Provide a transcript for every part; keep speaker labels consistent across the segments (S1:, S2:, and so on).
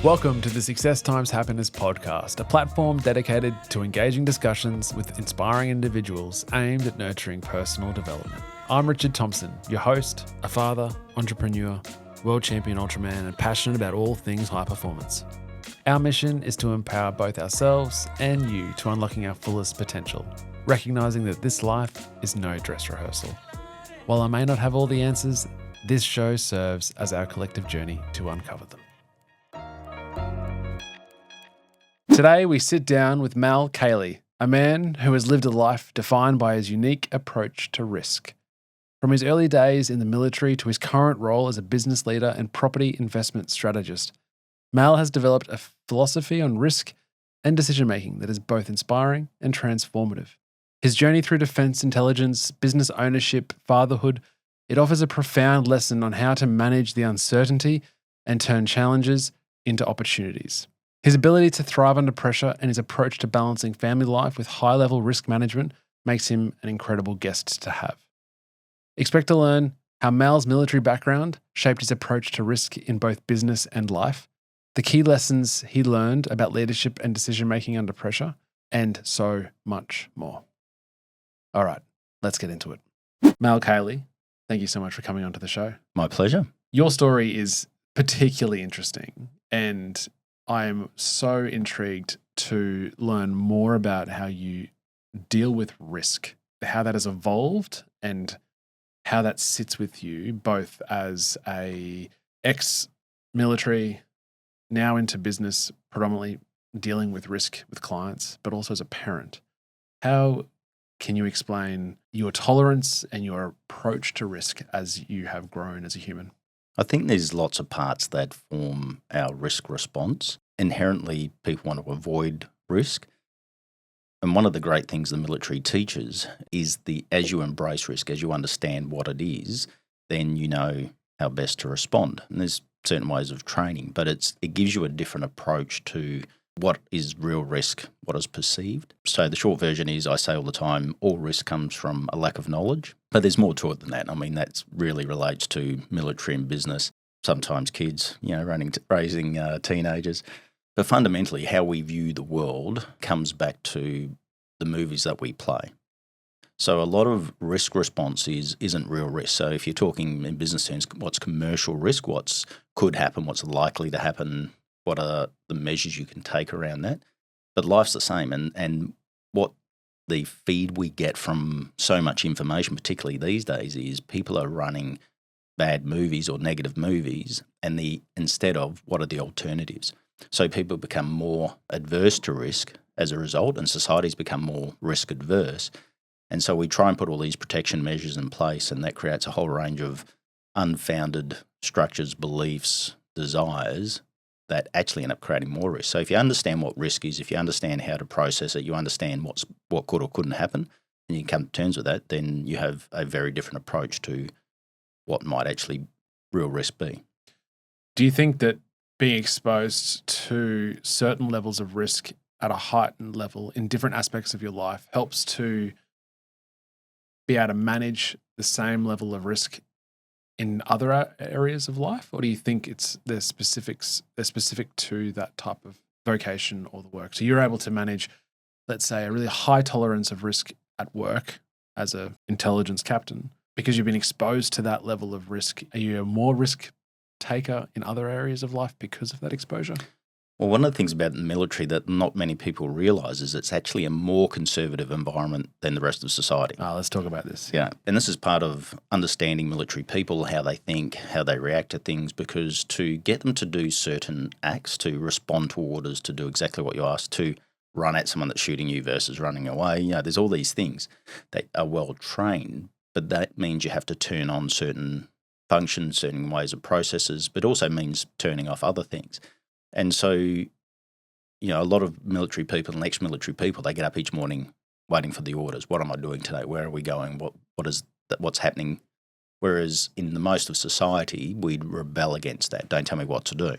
S1: Welcome to the Success Times Happiness podcast, a platform dedicated to engaging discussions with inspiring individuals aimed at nurturing personal development. I'm Richard Thompson, your host, a father, entrepreneur, world champion Ultraman, and passionate about all things high performance. Our mission is to empower both ourselves and you to unlocking our fullest potential, recognizing that this life is no dress rehearsal. While I may not have all the answers, this show serves as our collective journey to uncover them. Today, we sit down with Mal Cayley, a man who has lived a life defined by his unique approach to risk. From his early days in the military to his current role as a business leader and property investment strategist, Mal has developed a philosophy on risk and decision-making that is both inspiring and transformative. His journey through defense intelligence, business ownership, fatherhood, it offers a profound lesson on how to manage the uncertainty and turn challenges into opportunities. His ability to thrive under pressure and his approach to balancing family life with high-level risk management makes him an incredible guest to have. Expect to learn how Mal's military background shaped his approach to risk in both business and life, the key lessons he learned about leadership and decision-making under pressure, and so much more. All right, let's get into it. Mal Cayley, thank you so much for coming onto the show.
S2: My pleasure.
S1: Your story is particularly interesting, and I'm so intrigued to learn more about how you deal with risk, how that has evolved and how that sits with you both as a ex-military, now into business, predominantly dealing with risk with clients, but also as a parent. How can you explain your tolerance and your approach to risk as you have grown as a human?
S2: I think there's lots of parts that form our risk response. Inherently, people want to avoid risk. And one of the great things the military teaches is as you embrace risk, as you understand what it is, then you know how best to respond. And there's certain ways of training, but it gives you a different approach to what is real risk, what is perceived. So the short version is, I say all the time, all risk comes from a lack of knowledge. But there's more to it than that. I mean, that really relates to military and business, sometimes kids, raising teenagers. But fundamentally, how we view the world comes back to the movies that we play. So a lot of risk response isn't real risk. So if you're talking in business terms, what's commercial risk, what's could happen, what's likely to happen, what are the measures you can take around that? But life's the same. And what the feed we get from so much information, particularly these days, is people are running bad movies or negative movies, and instead of what are the alternatives? So people become more adverse to risk as a result, and societies become more risk adverse. And so we try and put all these protection measures in place, and that creates a whole range of unfounded structures, beliefs, desires that actually end up creating more risk. So if you understand what risk is, if you understand how to process it, you understand what could or couldn't happen, and you come to terms with that, then you have a very different approach to what might actually real risk be.
S1: Do you think that being exposed to certain levels of risk at a heightened level in different aspects of your life helps to be able to manage the same level of risk in other areas of life? Or do you think they're specific to that type of vocation or the work? So you're able to manage, let's say, a really high tolerance of risk at work as an intelligence captain because you've been exposed to that level of risk. Are you a more risk taker in other areas of life because of that exposure?
S2: Well, one of the things about the military that not many people realise is it's actually a more conservative environment than the rest of society.
S1: Let's talk about this.
S2: Yeah, and this is part of understanding military people, how they think, how they react to things, because to get them to do certain acts, to respond to orders, to do exactly what you asked, to run at someone that's shooting you versus running away, there's all these things that are well trained, but that means you have to turn on certain functions, certain ways of processes, but also means turning off other things. And so, a lot of military people and ex-military people, they get up each morning waiting for the orders. What am I doing today? Where are we going? What's happening? Whereas in the most of society, we'd rebel against that. Don't tell me what to do.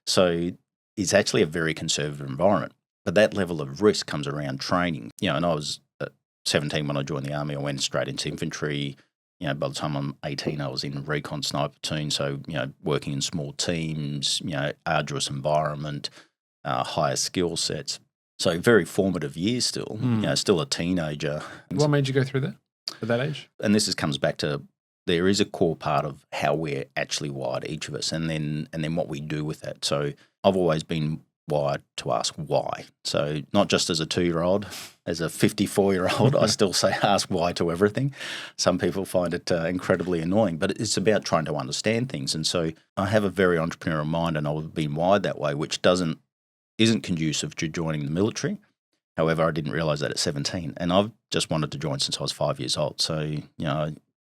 S2: So it's actually a very conservative environment. But that level of risk comes around training. And I was 17 when I joined the army. I went straight into infantry, by the time I'm 18, I was in recon sniper platoon. So, working in small teams, arduous environment, higher skill sets. So very formative years still, still a teenager.
S1: What made you go through that at that age?
S2: And this comes back to there is a core part of how we're actually wired, each of us, and then what we do with that. So I've always been wired to ask why. So not just as a 2-year-old, as a 54-year-old, I still say ask why to everything. Some people find it incredibly annoying, but it's about trying to understand things. And so I have a very entrepreneurial mind, and I've been wired that way, which isn't conducive to joining the military. However, I didn't realise that at 17, and I've just wanted to join since I was 5 years old. So,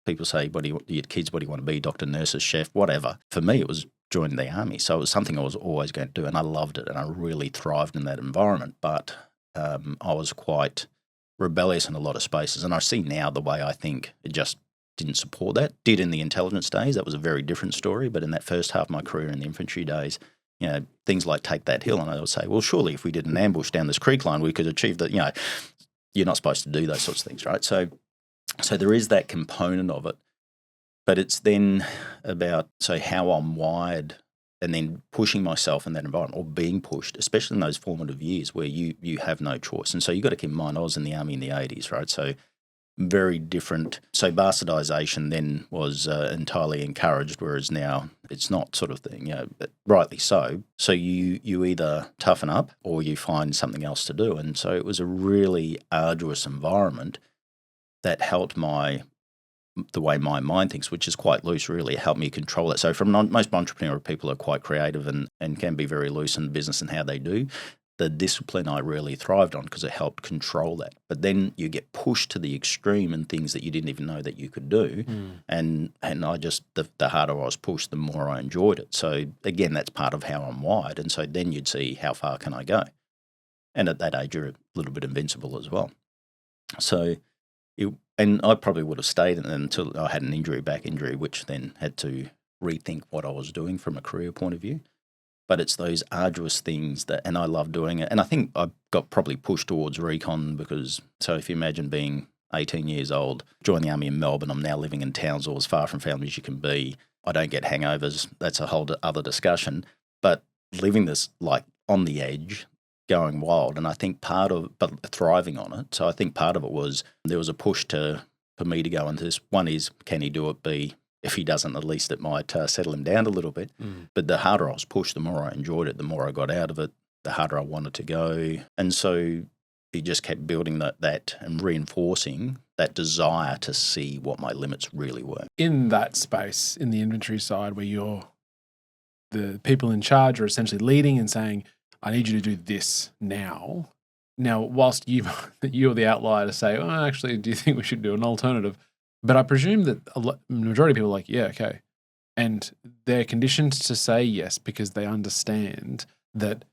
S2: people say, what do you want to be? Doctor, nurses, chef, whatever. For me, it was joining the army. So it was something I was always going to do, and I loved it, and I really thrived in that environment. But I was quite rebellious in a lot of spaces, and I see now the way I think it just didn't support that. Did in the intelligence days, that was a very different story. But in that first half of my career in the infantry days, things like take that hill, and I would say, well, surely if we did an ambush down this creek line, we could achieve that. You're not supposed to do those sorts of things, right? So there is that component of it, but it's then about how I'm wired, and then pushing myself in that environment, or being pushed, especially in those formative years where you have no choice. And so you've got to keep in mind, I was in the army in the 80s, right? So very different. So bastardization then was entirely encouraged, whereas now it's not, sort of thing, but rightly so. So you either toughen up or you find something else to do. And so it was a really arduous environment that helped the way my mind thinks, which is quite loose, really. It helped me control it. So most entrepreneurial people are quite creative and can be very loose in business and how they do. The discipline I really thrived on because it helped control that. But then you get pushed to the extreme in things that you didn't even know that you could do. And I just, the harder I was pushed, the more I enjoyed it. So again, that's part of how I'm wired. And so then you'd see how far can I go. And at that age, you're a little bit invincible as well. So, and I probably would have stayed in it until I had an back injury, which then had to rethink what I was doing from a career point of view. But it's those arduous things and I love doing it. And I think I got probably pushed towards recon because, so if you imagine being 18 years old, joined the army in Melbourne, I'm now living in Townsville, as far from family as you can be. I don't get hangovers. That's a whole other discussion. But living this like on the edge, going wild, and I think but thriving on it. So I think part of it was there was a push for me to go into this. One is, can he do it? B, if he doesn't, at least it might settle him down a little bit. But the harder I was pushed, the more I enjoyed it, the more I got out of it, the harder I wanted to go. And so he just kept building that and reinforcing that desire to see what my limits really were.
S1: In that space, in the inventory side, where the people in charge are essentially leading and saying, I need you to do this now. Now, whilst you're the outlier to say, oh, actually, do you think we should do an alternative? But I presume that the majority of people are like, yeah, okay. And they're conditioned to say yes because they understand that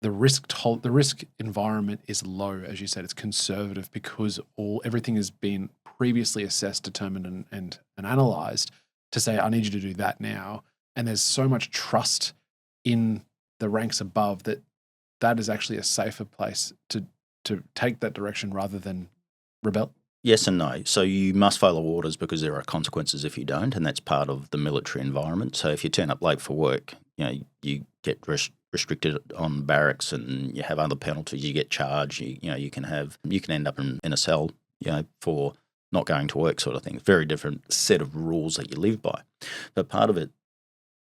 S1: the risk environment is low. As you said, it's conservative because everything has been previously assessed, determined, and analysed to say, I need you to do that now. And there's so much trust in the ranks above that is actually a safer place to take that direction rather than rebel.
S2: Yes and no. So you must follow orders because there are consequences if you don't, and that's part of the military environment. So if you turn up late for work, you get restricted on barracks, and you have other penalties. You get charged. You can end up in a cell, for not going to work, sort of thing. Very different set of rules that you live by. But part of it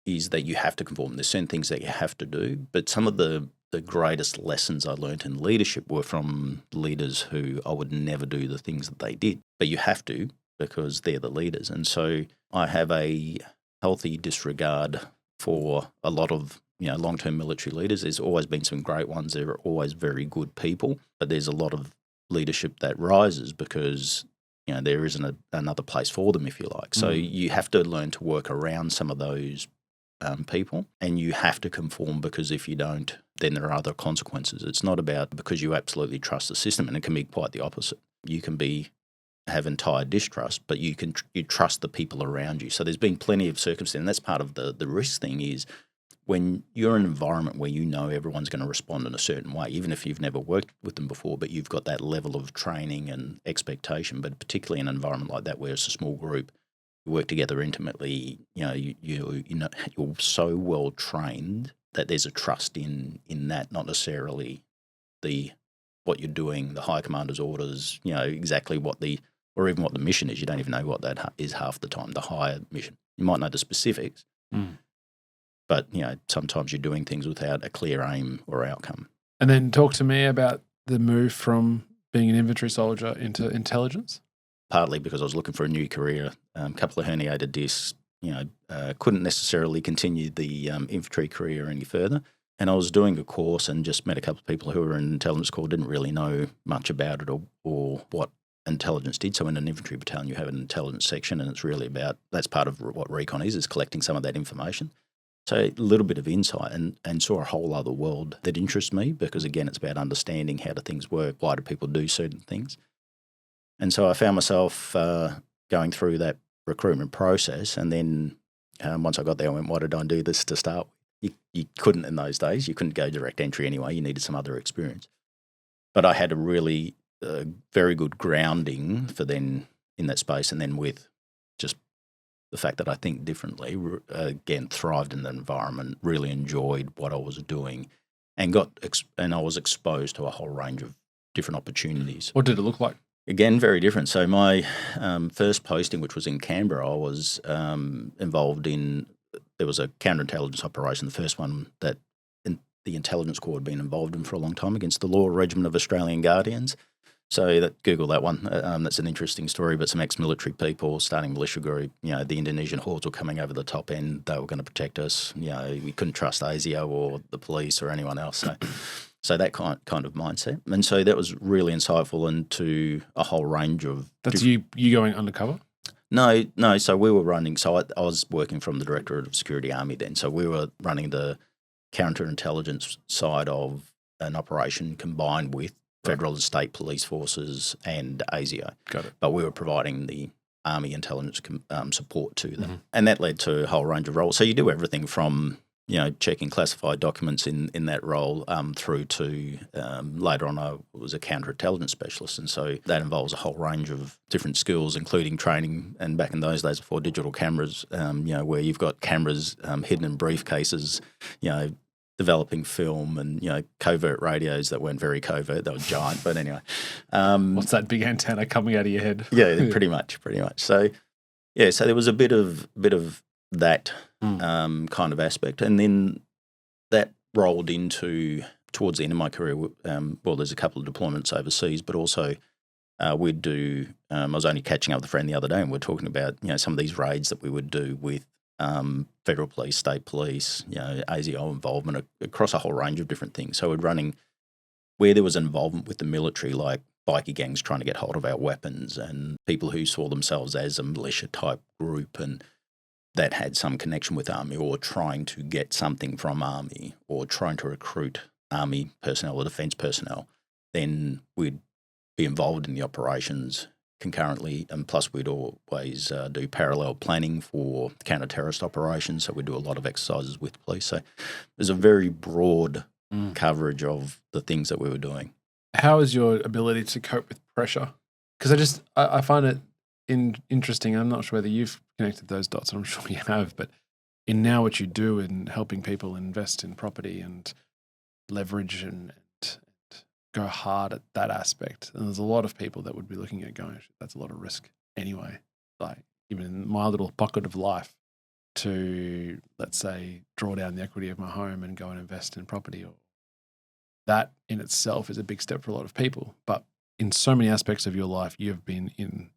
S2: is that you have to conform. There's certain things that you have to do, but some of the greatest lessons I learned in leadership were from leaders who I would never do the things that they did. But you have to because they're the leaders. And so I have a healthy disregard for a lot of long-term military leaders. There's always been some great ones. They're always very good people, but there's a lot of leadership that rises because there isn't another place for them, if you like. So you have to learn to work around some of those people, and you have to conform because if you don't, then there are other consequences. It's not about because you absolutely trust the system, and it can be quite the opposite. You can have entire distrust, but you trust the people around you. So there's been plenty of circumstances, and that's part of the risk thing is when you're in an environment where you know everyone's going to respond in a certain way, even if you've never worked with them before, but you've got that level of training and expectation, but particularly in an environment like that where it's a small group, you work together intimately, you're so well trained that there's a trust in that, not necessarily what you're doing, the high commander's orders, exactly or even what the mission is. You don't even know what that is half the time, the higher mission. You might know the specifics, but, sometimes you're doing things without a clear aim or outcome.
S1: And then talk to me about the move from being an infantry soldier into intelligence.
S2: Partly because I was looking for a new career, a couple of herniated discs, couldn't necessarily continue the infantry career any further. And I was doing a course and just met a couple of people who were in intelligence corps, didn't really know much about it or what intelligence did. So in an infantry battalion, you have an intelligence section, and it's really that's part of what recon is collecting some of that information. So a little bit of insight and saw a whole other world that interests me because, again, it's about understanding how do things work, why do people do certain things. And so I found myself going through that recruitment process, and then once I got there, I went, why did I do this to start with? You couldn't in those days. You couldn't go direct entry anyway. You needed some other experience. But I had a really very good grounding for then in that space, and then with just the fact that I think differently, again, thrived in the environment, really enjoyed what I was doing, and I was exposed to a whole range of different opportunities.
S1: What did it look like?
S2: Again, very different. So my first posting, which was in Canberra, I was involved in. There was a counterintelligence operation, the first one that the intelligence corps had been involved in for a long time against the Law Regiment of Australian Guardians. So Google that one. That's an interesting story, but some ex-military people starting militia group. The Indonesian hordes were coming over the top end. They were going to protect us. We couldn't trust ASIO or the police or anyone else. So that kind of mindset. And so that was really insightful into a whole range of...
S1: That's you going undercover?
S2: No. So we were running... So I was working from the Directorate of Security Army then. So we were running the counterintelligence side of an operation combined with federal and state police forces and ASIO.
S1: Got it.
S2: But we were providing the Army intelligence support to them. Mm-hmm. And that led to a whole range of roles. So you do everything from... checking classified documents in that role through to later on I was a counterintelligence specialist. And so that involves a whole range of different skills, including training. And back in those days before digital cameras, where you've got cameras hidden in briefcases, developing film and, covert radios that weren't very covert. They were giant. But anyway.
S1: What's that big antenna coming out of your head?
S2: Yeah, pretty much. So, so there was a bit of that kind of aspect. And then that rolled into, towards the end of my career, there's a couple of deployments overseas, but also we'd do, I was only catching up with a friend the other day and we're talking about, some of these raids that we would do with federal police, state police, ASIO involvement across a whole range of different things. So we're running where there was involvement with the military, like bikie gangs trying to get hold of our weapons and people who saw themselves as a militia type group and that had some connection with Army or trying to get something from Army or trying to recruit Army personnel or defence personnel, then we'd be involved in the operations concurrently. And plus we'd always do parallel planning for counter-terrorist operations. So we'd do a lot of exercises with police. So there's a very broad coverage of the things that we were doing.
S1: How is your ability to cope with pressure? Because I find it interesting. I'm not sure whether you've connected those dots, I'm sure you have, but in now what you do in helping people invest in property and leverage and go hard at that aspect, and there's a lot of people that would be looking at going, that's a lot of risk anyway, like even in my little pocket of life to, let's say, draw down the equity of my home and go and invest in property, or that in itself is a big step for a lot of people. But in so many aspects of your life, you have been in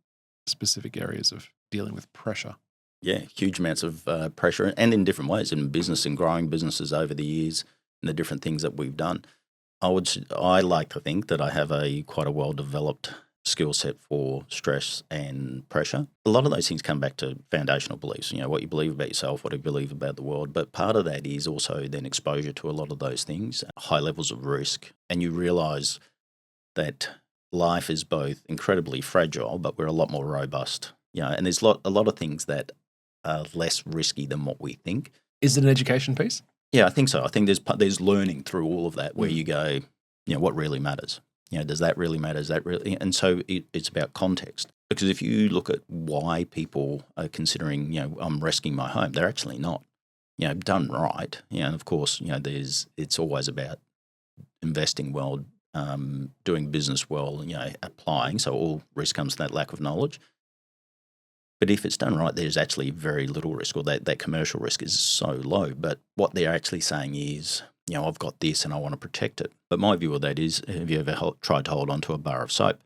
S1: specific areas of dealing with pressure.
S2: Yeah, huge amounts of pressure, and in different ways in business and growing businesses over the years and the different things that we've done. I like to think that I have quite a well-developed skill set for stress and pressure. A lot of those things come back to foundational beliefs, what you believe about yourself, what you believe about the world. But part of that is also then exposure to a lot of those things, high levels of risk, and you realise that life is both incredibly fragile, but we're a lot more robust. And there's a lot of things that are less risky than what we think.
S1: Is it an education piece?
S2: Yeah, I think so. I think there's learning through all of that where you go, what really matters? Does that really matter? Is that really? And so it's about context. Because if you look at why people are considering, I'm risking my home, they're actually not. Done right. And of course, it's always about investing well, doing business well, applying. So all risk comes from that lack of knowledge. But if it's done right, there's actually very little risk, or that commercial risk is so low. But what they're actually saying is, I've got this and I want to protect it. But my view of that is, have you ever tried to hold on to a bar of soap?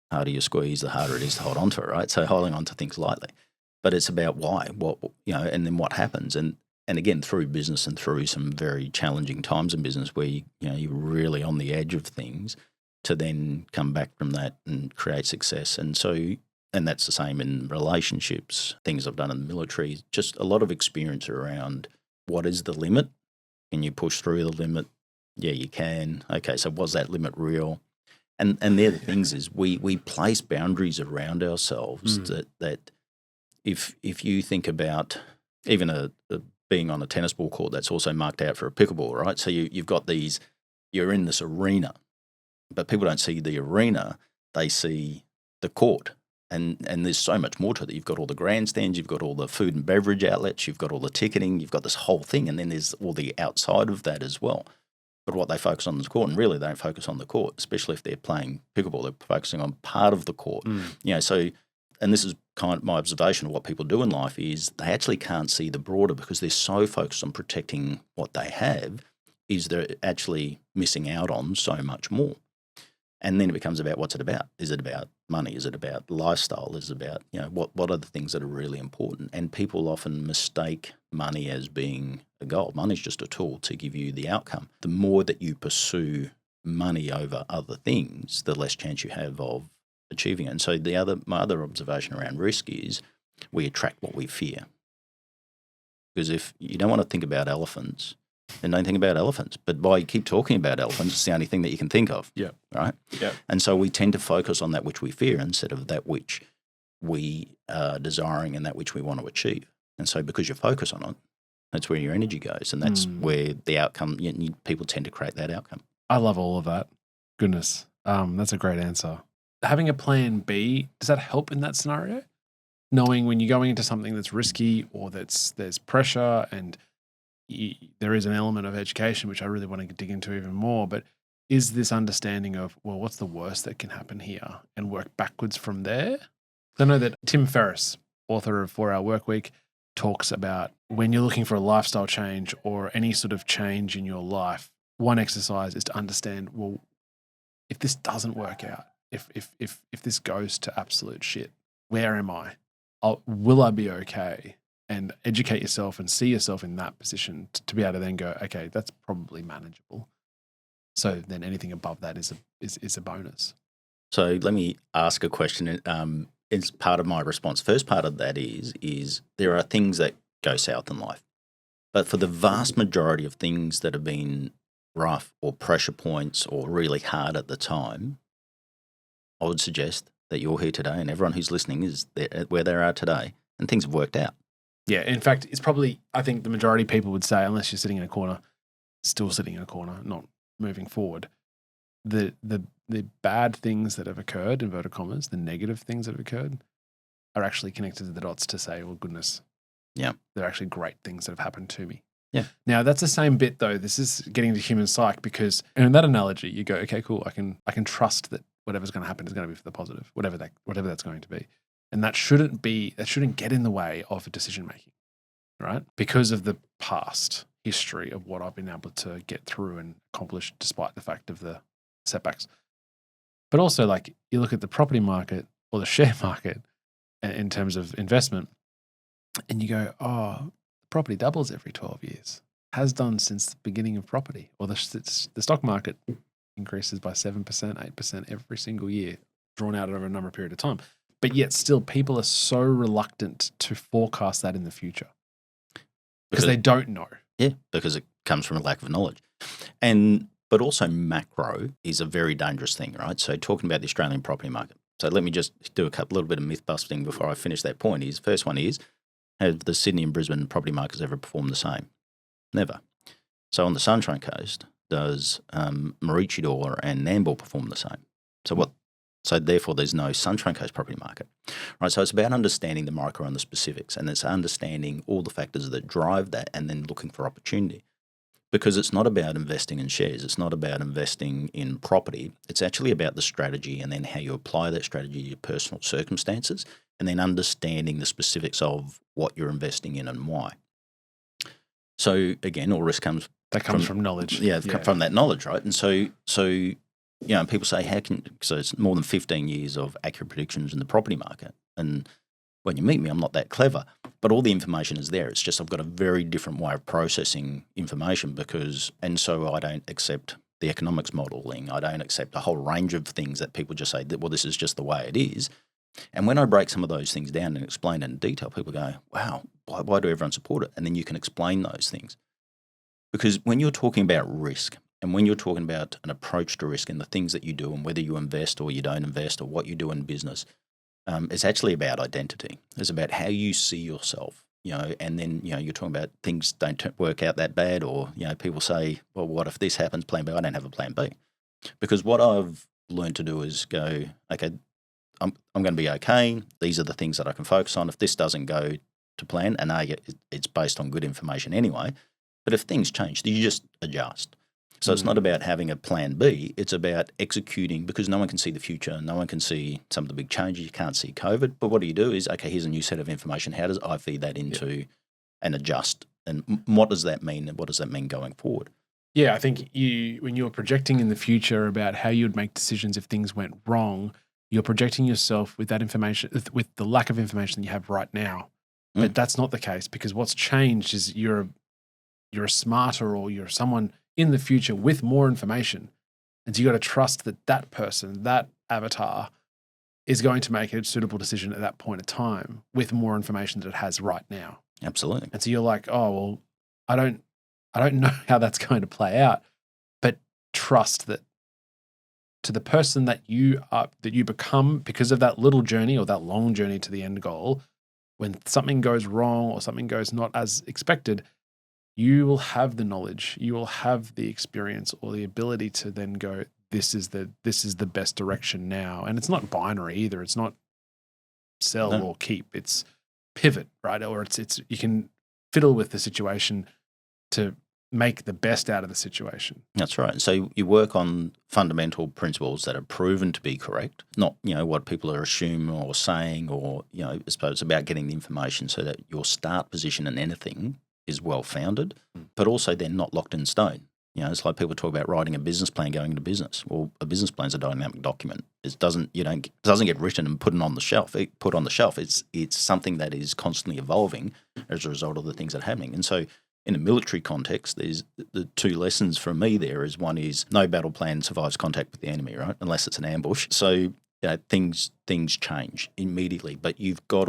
S2: The harder you squeeze, the harder it is to hold on to it, right? So holding on to things lightly. But it's about why, and then what happens. And again, through business and through some very challenging times in business where you're really on the edge of things, to then come back from that and create success. And that's the same in relationships, things I've done in the military, just a lot of experience around what is the limit? Can you push through the limit? Yeah, you can. Okay, so was that limit real? And they're the things is we place boundaries around ourselves that if you think about even a being on a tennis ball court that's also marked out for a pickleball, right? So you've got you're in this arena, but people don't see the arena, they see the court. And there's so much more to it. You've got all the grandstands, you've got all the food and beverage outlets, you've got all the ticketing, you've got this whole thing, and then there's all the outside of that as well. But what they focus on is the court, and really they don't focus on the court, especially if they're playing pickleball. They're focusing on part of the court. So, and this is kind of my observation of what people do in life is they actually can't see the broader because they're so focused on protecting what they have, is they're actually missing out on so much more. And then it becomes about what's it about? Is it about money? Is it about lifestyle? Is it about, what are the things that are really important? And people often mistake money as being a goal. Money's just a tool to give you the outcome. The more that you pursue money over other things, the less chance you have of achieving it. And so my other observation around risk is we attract what we fear. Because if you don't want to think about elephants, then don't think about elephants. But by you keep talking about elephants, it's the only thing that you can think of.
S1: Yeah.
S2: Right?
S1: Yeah.
S2: And so we tend to focus on that which we fear instead of that which we are desiring and that which we want to achieve. And so because you focus on it, that's where your energy goes. And that's where the outcome, people tend to create that outcome.
S1: I love all of that. Goodness. That's a great answer. Having a plan B, does that help in that scenario? Knowing when you're going into something that's risky or there's pressure and there is an element of education, which I really want to dig into even more, but is this understanding of, well, what's the worst that can happen here and work backwards from there? I know that Tim Ferriss, author of 4 Hour Workweek, talks about when you're looking for a lifestyle change or any sort of change in your life, one exercise is to understand, well, if this doesn't work out, if this goes to absolute shit, where am I? Will I be okay? And educate yourself and see yourself in that position to be able to then go, okay, that's probably manageable. So then anything above that is a bonus.
S2: So let me ask a question. It's part of my response. First part of that is there are things that go south in life. But for the vast majority of things that have been rough or pressure points or really hard at the time, I would suggest that you're here today and everyone who's listening is there, where they are today, and things have worked out.
S1: Yeah, in fact, it's probably, I think the majority of people would say, unless you're sitting in a corner, still sitting in a corner, not moving forward, the bad things that have occurred, inverted commas, the negative things that have occurred are actually connected to the dots to say, well, goodness,
S2: yeah,
S1: they're actually great things that have happened to me.
S2: Yeah.
S1: Now, that's the same bit, though. This is getting to human psyche because in that analogy, you go, okay, cool, I can trust that whatever's going to happen is going to be for the positive, whatever that's going to be. And that shouldn't get in the way of decision making, right? Because of the past history of what I've been able to get through and accomplish despite the fact of the setbacks. But also, like, you look at the property market or the share market in terms of investment, and you go, oh, property doubles every 12 years, has done since the beginning of property, or the stock market increases by 7%, 8% every single year, drawn out over a number of period of time. But yet still people are so reluctant to forecast that in the future because they don't know.
S2: Yeah, because it comes from a lack of knowledge. But also macro is a very dangerous thing, right? So talking about the Australian property market. So let me just do little bit of myth busting before I finish that point. First one is, have the Sydney and Brisbane property markets ever performed the same? Never. So on the Sunshine Coast, does Maroochydore and Nambour perform the same? So therefore there's no Sunshine Coast property market, right? So it's about understanding the micro and the specifics, and it's understanding all the factors that drive that and then looking for opportunity. Because it's not about investing in shares. It's not about investing in property. It's actually about the strategy and then how you apply that strategy to your personal circumstances and then understanding the specifics of what you're investing in and why. So again, all risk comes
S1: from knowledge.
S2: Yeah, from that knowledge, right? And so people say, so it's more than 15 years of accurate predictions in the property market. And when you meet me, I'm not that clever, but all the information is there. It's just I've got a very different way of processing information and so I don't accept the economics modelling. I don't accept a whole range of things that people just say, well, this is just the way it is. And when I break some of those things down and explain it in detail, people go, wow, why do everyone support it? And then you can explain those things. Because when you're talking about risk and when you're talking about an approach to risk and the things that you do and whether you invest or you don't invest or what you do in business, it's actually about identity. It's about how you see yourself, and then, you're talking about things don't work out that bad or, people say, well, what if this happens, plan B? I don't have a plan B. Because what I've learned to do is go, okay, I'm going to be okay. These are the things that I can focus on. If this doesn't go to plan, and it's based on good information anyway, but if things change, you just adjust. So it's not about having a plan B. It's about executing because no one can see the future. No one can see some of the big changes. You can't see COVID. But what do you do is, okay, here's a new set of information. How does I feed that into and adjust? And what does that mean? And what does that mean going forward?
S1: Yeah, I think when you're projecting in the future about how you would make decisions if things went wrong, you're projecting yourself with that information, with the lack of information that you have right now. But that's not the case because what's changed is you're a smarter or you're someone in the future with more information. And so you got to trust that person, that avatar is going to make a suitable decision at that point of time with more information that it has right now.
S2: Absolutely.
S1: And so you're like, oh, well, I don't know how that's going to play out, but trust that to the person that you become because of that little journey or that long journey to the end goal, when something goes wrong or something goes not as expected, you will have the knowledge, you will have the experience or the ability to then go, this is the best direction now. And it's not binary either. It's not sell or keep. It's pivot, right? Or it's you can fiddle with the situation to make the best out of the situation.
S2: That's right. So you work on fundamental principles that are proven to be correct, not, what people are assuming or saying or, I suppose it's about getting the information so that your start position in anything is well-founded, but also they're not locked in stone. It's like people talk about writing a business plan going into business. Well, a business plan is a dynamic document. It doesn't get written and put on the shelf. It's something that is constantly evolving as a result of the things that are happening. And so in a military context, there's the two lessons from me there is one is no battle plan survives contact with the enemy, right? Unless it's an ambush. So things change immediately, but you've got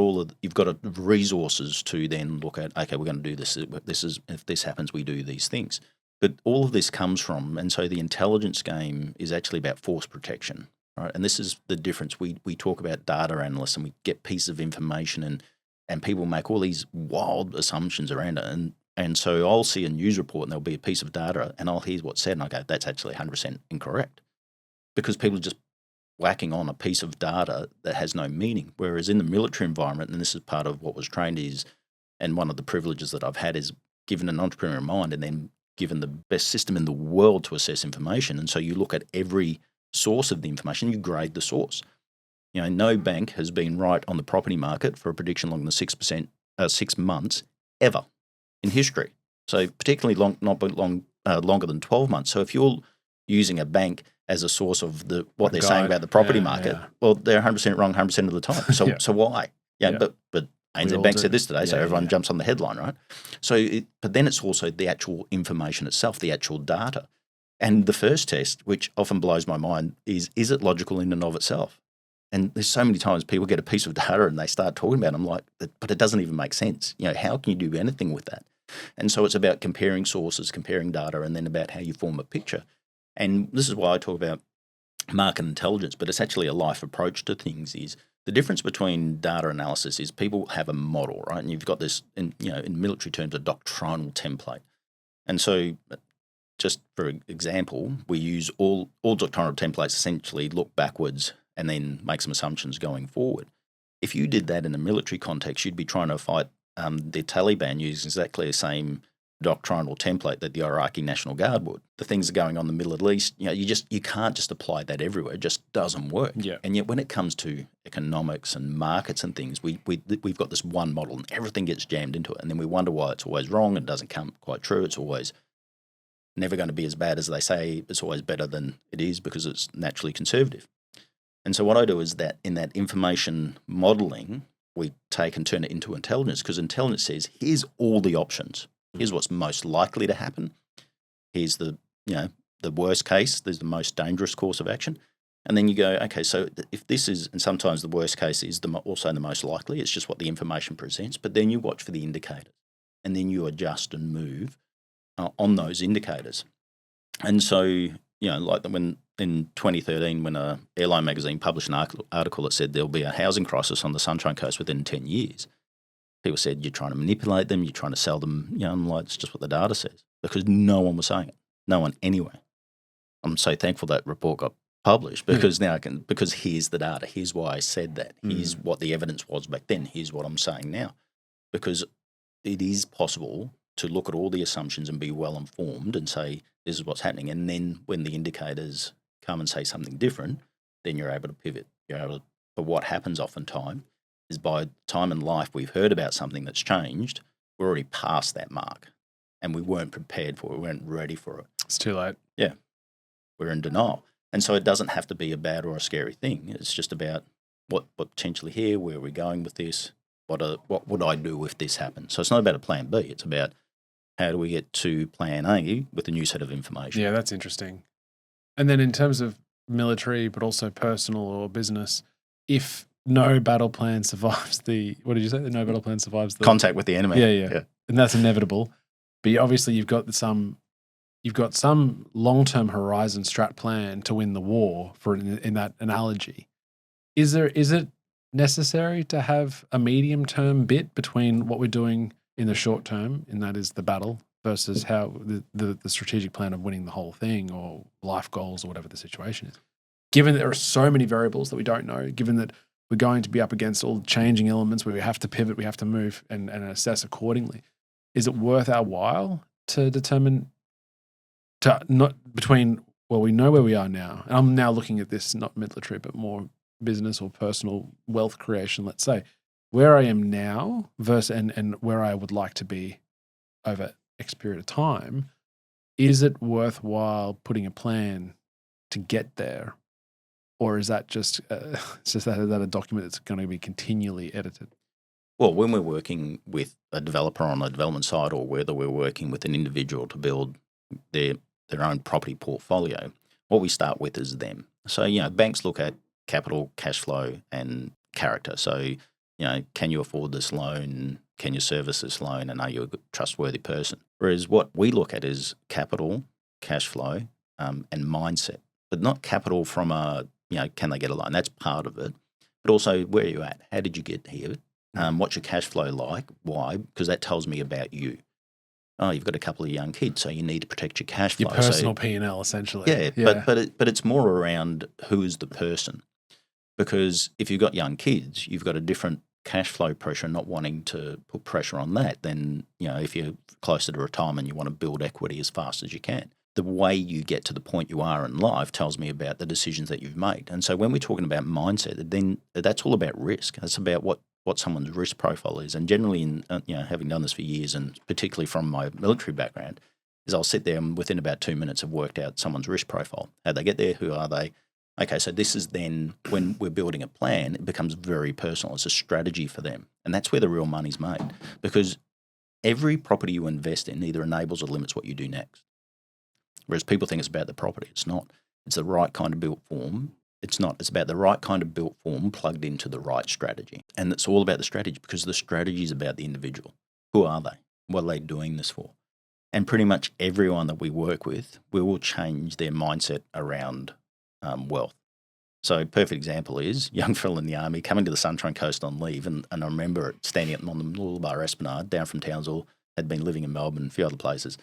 S2: resources to then look at, okay, we're going to do this. If this happens, we do these things. But all of this comes from, and so the intelligence game is actually about force protection, right? And this is the difference. We talk about data analysts and we get pieces of information and people make all these wild assumptions around it. And so I'll see a news report and there'll be a piece of data and I'll hear what's said and I go, that's actually 100% incorrect because people are just whacking on a piece of data that has no meaning. Whereas in the military environment, and this is part of what was trained is, and one of the privileges that I've had is given an entrepreneurial mind and then given the best system in the world to assess information. And so you look at every source of the information, you grade the source. No bank has been right on the property market for a prediction longer than 6 months ever in history. So particularly longer than 12 months. So if you're using a bank as a source of what they're saying about the property market, well, they're 100% wrong 100% of the time. So so why? But ANZ Bank said this today, so everyone jumps on the headline, right? So, but then it's also the actual information itself, the actual data. And the first test, which often blows my mind, is it logical in and of itself? And there's so many times people get a piece of data and they start talking about it. I'm like, but it doesn't even make sense. How can you do anything with that? And so it's about comparing sources, comparing data, and then about how you form a picture. And this is why I talk about market intelligence, but it's actually a life approach to things is the difference between data analysis is people have a model, right? And you've got this, in military terms, a doctrinal template. And so just for example, we use all doctrinal templates essentially look backwards and then make some assumptions going forward. If you did that in a military context, you'd be trying to fight the Taliban using exactly the same doctrinal template that the Iraqi National Guard would. The things that are going on in the Middle East, you can't just apply that everywhere. It just doesn't work.
S1: Yeah.
S2: And yet when it comes to economics and markets and things, we've got this one model and everything gets jammed into it. And then we wonder why it's always wrong and doesn't come quite true. It's always never going to be as bad as they say. It's always better than it is because it's naturally conservative. And so what I do is that in that information modeling, we take and turn it into intelligence, because intelligence says, here's all the options. Here's what's most likely to happen. Here's the worst case. There's the most dangerous course of action. And then you go, okay, so if this is, and sometimes the worst case is also the most likely, it's just what the information presents, but then you watch for the indicators and then you adjust and move on those indicators. And so, like when in 2013, when a airline magazine published an article that said there'll be a housing crisis on the Sunshine Coast within 10 years, people said, you're trying to manipulate them, you're trying to sell them. I'm like, it's just what the data says, because no one was saying it. No one anyway. I'm so thankful that report got published, because now because here's the data. Here's why I said that. Here's what the evidence was back then. Here's what I'm saying now. Because it is possible to look at all the assumptions and be well informed and say, this is what's happening. And then when the indicators come and say something different, then you're able to pivot. But what happens oftentimes is by the time in life we've heard about something that's changed, we're already past that mark and we weren't prepared for it. We weren't ready for it.
S1: It's too late.
S2: Yeah. We're in denial. And so it doesn't have to be a bad or a scary thing. It's just about what potentially here, where are we going with this? What would I do if this happens? So it's not about a plan B. It's about how do we get to plan A with a new set of information.
S1: Yeah, that's interesting. And then in terms of military, but also personal or business, if no battle plan survives what did you say? The no battle plan survives the
S2: contact with the enemy.
S1: Yeah. And that's inevitable. But obviously you've got some long-term horizon strat plan to win the war in that analogy. Is it necessary to have a medium-term bit between what we're doing in the short term, and that is the battle, versus how the strategic plan of winning the whole thing or life goals or whatever the situation is? Given that there are so many variables that we don't know, given that we're going to be up against all changing elements where we have to pivot, we have to move and assess accordingly, is it worth our while to determine we know where we are now, and I'm now looking at this not military but more business or personal wealth creation, let's say, where I am now versus and where I would like to be over X period of time, is it worthwhile putting a plan to get there? Or is that just that a document that's going to be continually edited?
S2: Well, when we're working with a developer on a development side, or whether we're working with an individual to build their own property portfolio, what we start with is them. So, banks look at capital, cash flow, and character. So, can you afford this loan? Can you service this loan? And are you a good, trustworthy person? Whereas what we look at is capital, cash flow, and mindset. But not capital from can they get a loan? That's part of it. But also, where are you at? How did you get here? What's your cash flow like? Why? Because that tells me about you. Oh, you've got a couple of young kids, so you need to protect your cash flow.
S1: Your personal P&L, essentially.
S2: Yeah. But it's more around who is the person. Because if you've got young kids, you've got a different cash flow pressure, not wanting to put pressure on that. Then, if you're closer to retirement, you want to build equity as fast as you can. The way you get to the point you are in life tells me about the decisions that you've made. And so when we're talking about mindset, then that's all about risk. That's about what someone's risk profile is. And generally, having done this for years, and particularly from my military background, is I'll sit there and within about 2 minutes have worked out someone's risk profile. How'd they get there? Who are they? Okay, so this is then when we're building a plan, it becomes very personal. It's a strategy for them. And that's where the real money's made, because every property you invest in either enables or limits what you do next. Whereas people think it's about the property. It's not. It's the right kind of built form. It's not. It's about the right kind of built form plugged into the right strategy. And it's all about the strategy, because the strategy is about the individual. Who are they? What are they doing this for? And pretty much everyone that we work with, we will change their mindset around wealth. So a perfect example is young fella in the army coming to the Sunshine Coast on leave, and I remember standing on the Bar Esplanade down from Townsville, had been living in Melbourne and a few other places,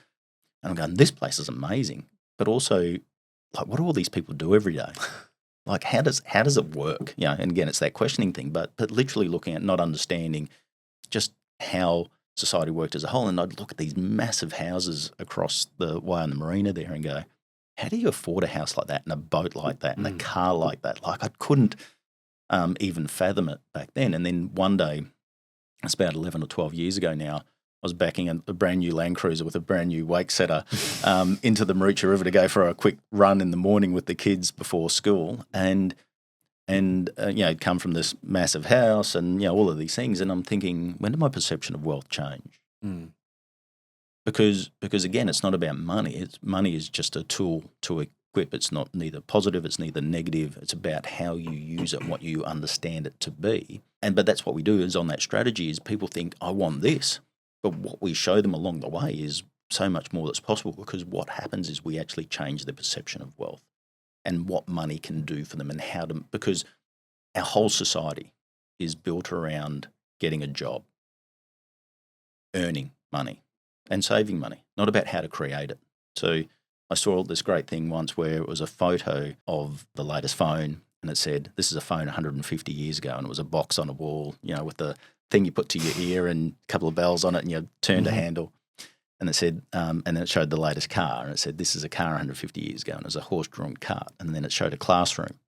S2: And I'm going, this place is amazing. But also, like, what do all these people do every day? Like, how does it work? You know, and again, it's that questioning thing, but literally looking at not understanding just how society worked as a whole. And I'd look at these massive houses across the way on the marina there and go, how do you afford a house like that and a boat like that and a car like that? Like, I couldn't even fathom it back then. And then one day, it's about 11 or 12 years ago now, I was backing a brand new Land Cruiser with a brand new wake setter into the Marucha River to go for a quick run in the morning with the kids before school. And I'd come from this massive house and, all of these things. And I'm thinking, when did my perception of wealth change? Because again, it's not about money. Money is just a tool to equip. It's not neither positive, it's neither negative. It's about how you use it and what you understand it to be. But that's what we do is on that strategy is people think, I want this. But what we show them along the way is so much more that's possible, because what happens is we actually change their perception of wealth and what money can do for them and how to, because our whole society is built around getting a job, earning money and saving money, not about how to create it. So I saw this great thing once where it was a photo of the latest phone and it said, this is a phone 150 years ago, and it was a box on a wall, with the thing you put to your ear and a couple of bells on it and you turned a handle. And it said, and then it showed the latest car, and it said, this is a car 150 years ago, and it was a horse-drawn cart. And then it showed a classroom,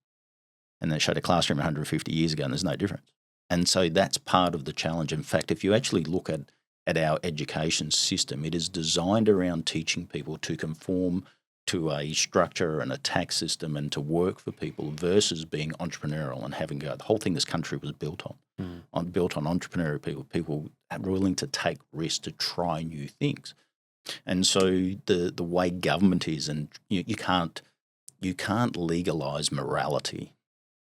S2: and then it showed a classroom 150 years ago, and there's no difference. And so that's part of the challenge. In fact, if you actually look at our education system, it is designed around teaching people to conform to a structure and a tax system and to work for people versus being entrepreneurial and having the whole thing this country was built on. Built on entrepreneurial people willing to take risks to try new things. And so the way government is, and you can't legalize morality,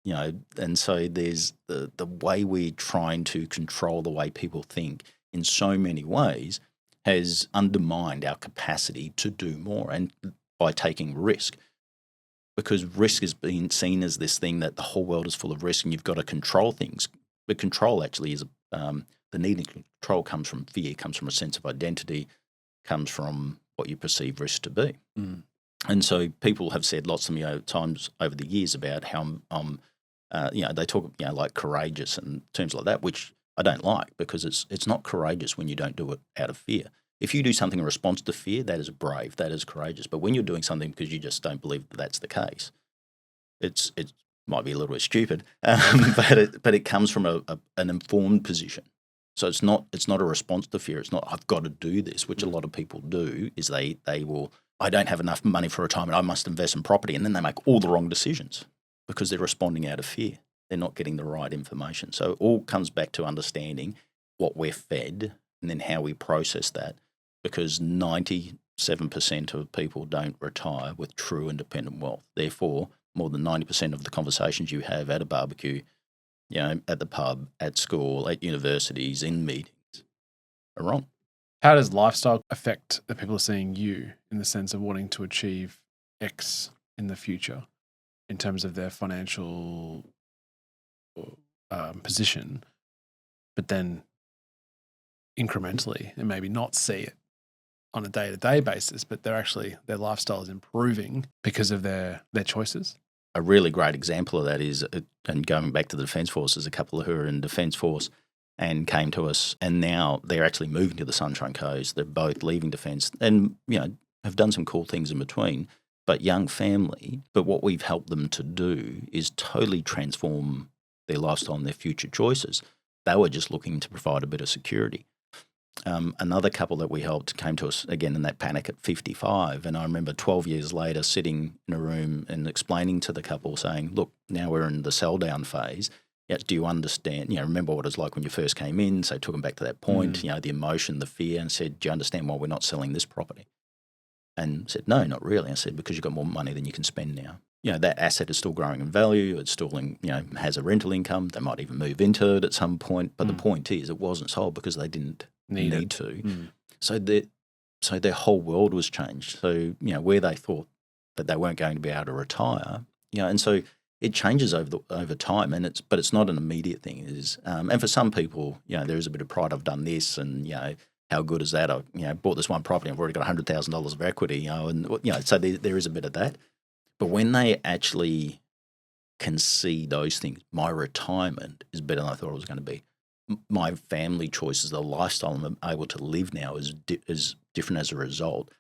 S2: and so there's the way we're trying to control the way people think in so many ways has undermined our capacity to do more, and by taking risk, because risk is being seen as this thing that the whole world is full of risk and you've got to control things. But control actually is the need to control comes from fear, comes from a sense of identity, comes from what you perceive risk to be. And so people have said lots to me times over the years about how they talk like courageous and terms like that, which I don't like, because it's not courageous when you don't do it out of fear. If you do something in response to fear, that is brave, that is courageous. But when you're doing something because you just don't believe that that's the case, it might be a little bit stupid, but it comes from an informed position. So it's not a response to fear. It's not, I've got to do this, which a lot of people do, is they will, I don't have enough money for retirement, I must invest in property. And then they make all the wrong decisions because they're responding out of fear. They're not getting the right information. So it all comes back to understanding what we're fed and then how we process that, because 97% of people don't retire with true independent wealth. Therefore, more than 90% of the conversations you have at a barbecue, at the pub, at school, at universities, in meetings, are wrong.
S1: How does lifestyle affect the people seeing you in the sense of wanting to achieve X in the future in terms of their financial position, but then incrementally and maybe not see it on a day-to-day basis, but their lifestyle is improving because of their choices?
S2: A really great example of that is, and going back to the Defence Force, there's a couple who are in Defence Force and came to us, and now they're actually moving to the Sunshine Coast. They're both leaving Defence and, have done some cool things in between, but young family. But what we've helped them to do is totally transform their lifestyle and their future choices. They were just looking to provide a bit of security. Another couple that we helped came to us again in that panic at 55. And I remember 12 years later sitting in a room and explaining to the couple, saying, look, now we're in the sell down phase. Do you understand, remember what it was like when you first came in? So I took them back to that point, the emotion, the fear, and said, do you understand why we're not selling this property? And said, no, not really. I said, because you've got more money than you can spend now. That asset is still growing in value. It's still, has a rental income. They might even move into it at some point. But the point is, it wasn't sold because they didn't need to. So their whole world was changed. So, where they thought that they weren't going to be able to retire, and so it changes over time, but it's not an immediate thing. It is, and for some people, there is a bit of pride. I've done this, and how good is that? I bought this one property, I've already got $100,000 of equity, and so there is a bit of that. But when they actually can see those things, my retirement is better than I thought it was going to be. My family choices, the lifestyle I'm able to live now is different as a result.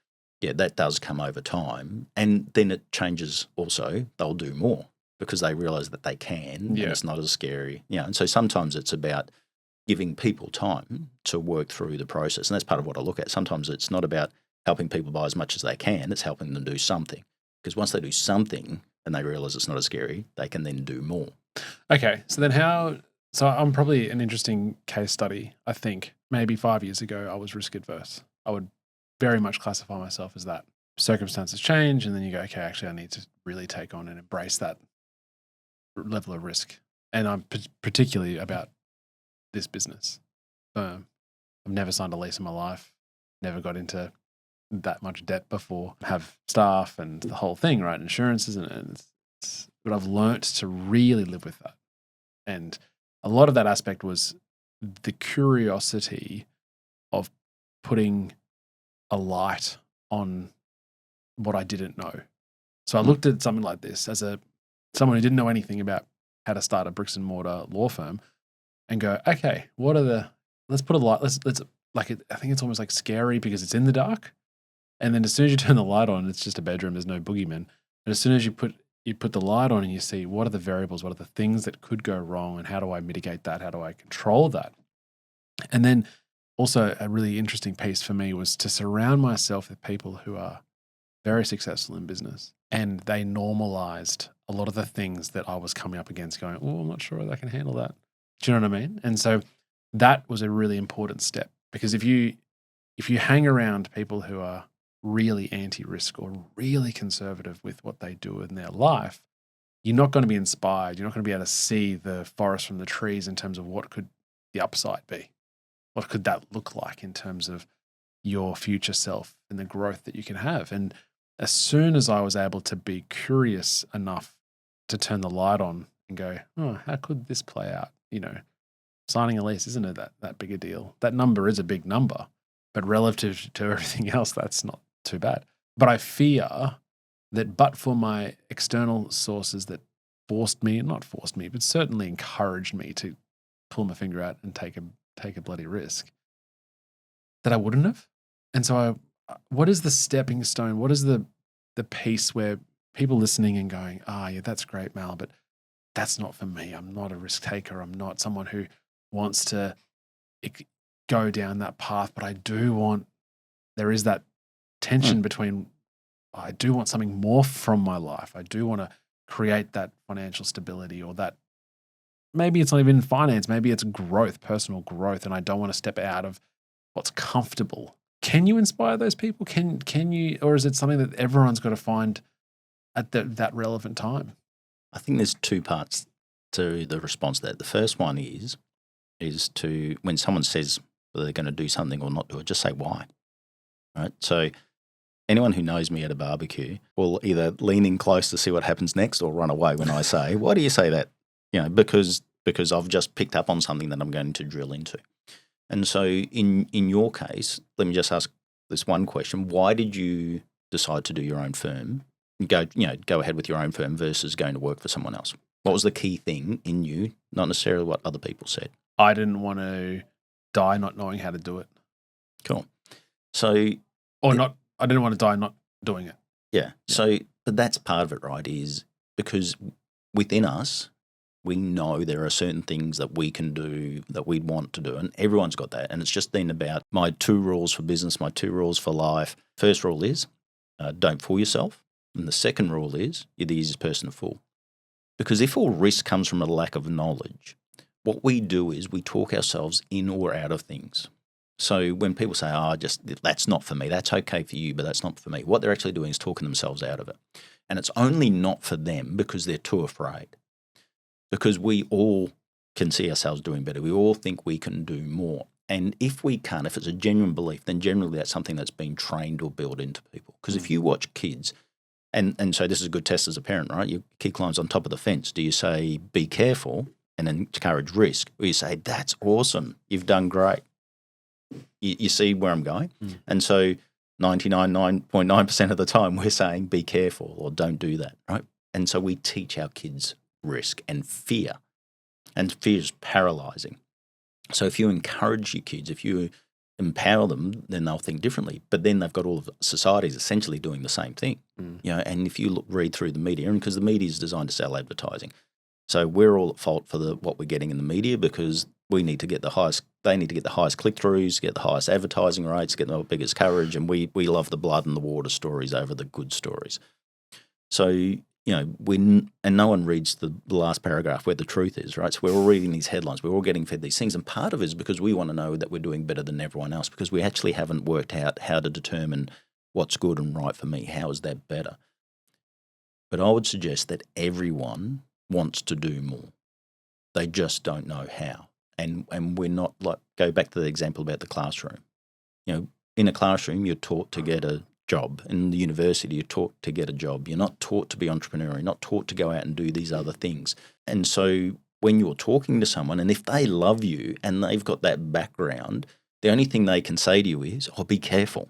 S2: Yeah, that does come over time. And then it changes also. They'll do more because they realize that they can, and it's not as scary. And so sometimes it's about giving people time to work through the process. And that's part of what I look at. Sometimes it's not about helping people buy as much as they can. It's helping them do something. Because once they do something and they realize it's not as scary, they can then do more.
S1: Okay. So then so I'm probably an interesting case study. I think maybe 5 years ago, I was risk adverse. I would very much classify myself as that. Circumstances change, and then you go, okay, actually, I need to really take on and embrace that level of risk. And I'm particularly about this business. I've never signed a lease in my life, never got into that much debt before, have staff and the whole thing, right? Insurances, but I've learnt to really live with that. And a lot of that aspect was the curiosity of putting a light on what I didn't know. So I looked at something like this as someone who didn't know anything about how to start a bricks and mortar law firm, and go, okay, let's put a light, let's I think it's almost like scary because it's in the dark. And then as soon as you turn the light on, it's just a bedroom, there's no boogeyman. But as soon as you put the light on and you see what are the variables, what are the things that could go wrong, and how do I mitigate that? How do I control that? And then also a really interesting piece for me was to surround myself with people who are very successful in business, and they normalized a lot of the things that I was coming up against, going, oh, I'm not sure whether I can handle that. Do you know what I mean? And so that was a really important step, because if you hang around people who are really anti-risk or really conservative with what they do in their life, you're not going to be inspired. You're not going to be able to see the forest from the trees in terms of what could the upside be. What could that look like in terms of your future self and the growth that you can have? And as soon as I was able to be curious enough to turn the light on and go, oh, how could this play out? Signing a lease isn't that big a deal. That number is a big number, but relative to everything else, that's not too bad. But I fear that but for my external sources that not forced me, but certainly encouraged me to pull my finger out and take a bloody risk, that I wouldn't have. And so what is the stepping stone? What is the piece where people listening and going, yeah, that's great, Mal, but that's not for me. I'm not a risk taker. I'm not someone who wants to go down that path, but there is that tension between, I do want something more from my life. I do want to create that financial stability, or that maybe it's not even finance, maybe it's growth, personal growth, and I don't want to step out of what's comfortable. Can you inspire those people? Can you, or is it something that everyone's got to find at that relevant time?
S2: I think there's two parts to the response to that. The first one is to, when someone says whether they're going to do something or not do it, just say why. Right? So anyone who knows me at a barbecue will either lean in close to see what happens next or run away when I say, why do you say that? Because I've just picked up on something that I'm going to drill into. And so in your case, let me just ask this one question. Why did you decide to do your own firm? Go ahead with your own firm versus going to work for someone else? What was the key thing in you, not necessarily what other people said?
S1: I didn't want to die not knowing how to do it.
S2: Cool. So,
S1: I didn't want to die not doing it.
S2: Yeah. So, but that's part of it, right? Is because within us, we know there are certain things that we can do that we'd want to do, and everyone's got that. And it's just been about my 2 rules for business, my 2 rules for life. First rule is don't fool yourself. And the second rule is you're the easiest person to fool. Because if all risk comes from a lack of knowledge, what we do is we talk ourselves in or out of things. So when people say, that's not for me, that's okay for you, but that's not for me, what they're actually doing is talking themselves out of it. And it's only not for them because they're too afraid. Because we all can see ourselves doing better. We all think we can do more. And if we can't, if it's a genuine belief, then generally that's something that's been trained or built into people. Because if you watch kids, and so this is a good test as a parent, right? Your kid climbs on top of the fence. Do you say, be careful and encourage risk? Or you say, that's awesome, you've done great? You see where I'm going?
S1: Mm.
S2: And so 99.9% of the time we're saying be careful or don't do that, right? And so we teach our kids risk and fear. And fear is paralyzing. So if you encourage your kids, if you empower them, then they'll think differently. But then they've got all of societies essentially doing the same thing. And if you read through the media, and because the media is designed to sell advertising, so we're all at fault for what we're getting in the media because we need to get the highest. They need to get the highest click-throughs, get the highest advertising rates, get the biggest coverage, and we love the blood and the water stories over the good stories. So and no one reads the last paragraph where the truth is, right? So we're all reading these headlines. We're all getting fed these things. And part of it is because we want to know that we're doing better than everyone else because we actually haven't worked out how to determine what's good and right for me. How is that better? But I would suggest that everyone wants to do more. They just don't know how. And we're not go back to the example about the classroom. In a classroom, you're taught to get a job. In the university, you're taught to get a job. You're not taught to be entrepreneurial. You're not taught to go out and do these other things. And so when you're talking to someone, and if they love you and they've got that background, the only thing they can say to you is, be careful.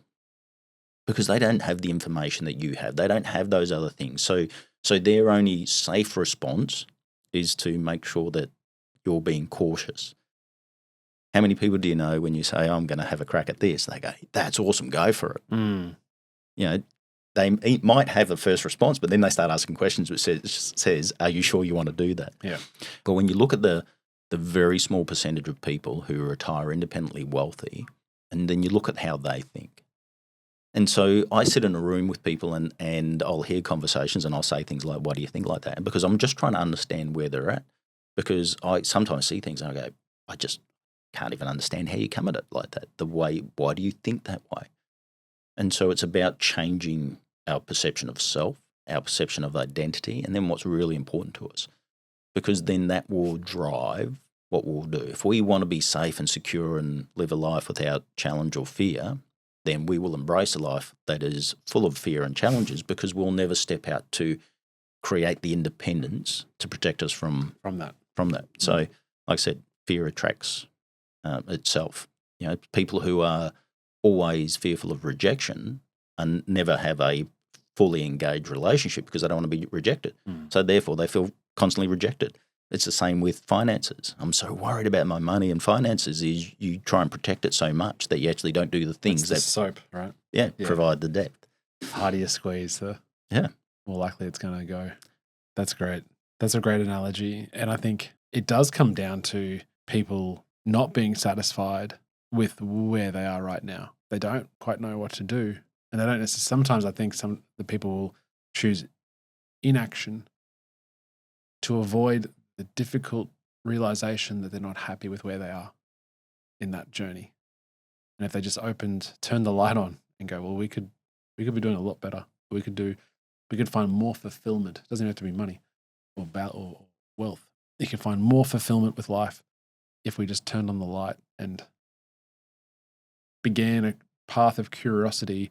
S2: Because they don't have the information that you have. They don't have those other things. So their only safe response is to make sure that you're being cautious. How many people do you know when you say, I'm going to have a crack at this? They go, that's awesome, go for it.
S1: Mm.
S2: They might have a first response, but then they start asking questions which says, are you sure you want to do that?
S1: Yeah.
S2: But when you look at the very small percentage of people who retire independently wealthy, and then you look at how they think. And so I sit in a room with people and I'll hear conversations and I'll say things like, why do you think like that? Because I'm just trying to understand where they're at. Because I sometimes see things and I go, I just can't even understand how you come at it like that. Why do you think that way? And so it's about changing our perception of self, our perception of identity, and then what's really important to us. Because then that will drive what we'll do. If we want to be safe and secure and live a life without challenge or fear, then we will embrace a life that is full of fear and challenges because we'll never step out to create the independence to protect us from that. So, like I said, fear attracts itself. People who are always fearful of rejection and never have a fully engaged relationship because they don't want to be rejected. So therefore they feel constantly rejected. It's the same with finances. I'm so worried about my money and finances is you try and protect it so much that you actually don't do the things
S1: That's the soap, right?
S2: Yeah, provide the depth.
S1: Harder you squeeze, the more likely it's going to go. That's great. That's a great analogy. And I think it does come down to people not being satisfied with where they are right now. They don't quite know what to do. And they don't necessarily, sometimes I think the people will choose inaction to avoid the difficult realization that they're not happy with where they are in that journey. And if they just turn the light on and go, well, we could be doing a lot better. We could find more fulfillment. It doesn't have to be money or wealth. You can find more fulfillment with life if we just turned on the light and began a path of curiosity